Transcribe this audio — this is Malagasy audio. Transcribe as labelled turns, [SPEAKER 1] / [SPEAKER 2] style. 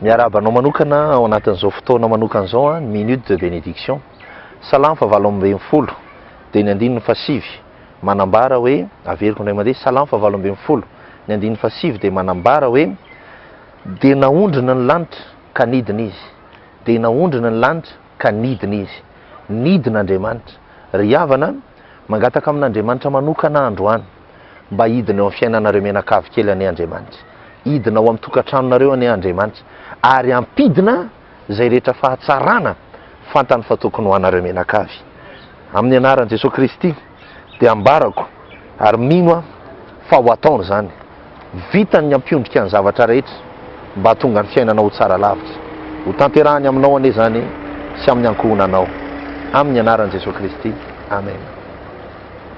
[SPEAKER 1] miarabanao manokana ao anatin'izao fotoana manokana zao minute de bénédiction Salamo 7:20 dia ny 5 manambara hoe averiko ndray mandeha Salamo 7:20 ny 5 dia manambara hoe dia naondrina ny lanitra ka nidina izy, dia naondrina ny lanitra ka nidina izy, nidin'Andriamanitra ry havana mangataka amin'Andriamanitra manokana androany mba hidina eo amin'ny fiainanareo mianakavy kely anie Andriamanitra, hidina ao amin'ny tokantranonareo anie Andriamanitra, ary hampidina izay rehetra fahatsarana fantany fa tokony ho anareo mianakavy amin'ny anaran'i Jesoa kristy. Dia ambarako ary mino fa ho ataony zany, vitany ny ampiondrika ny zavatra rehetra mba tonga ny fiainanao ho tsara lavitra, ho tanterahany aminao anie zany sy amin'ny ankohonanao, amin'ny anaran'i Jesoa kristy. Amen.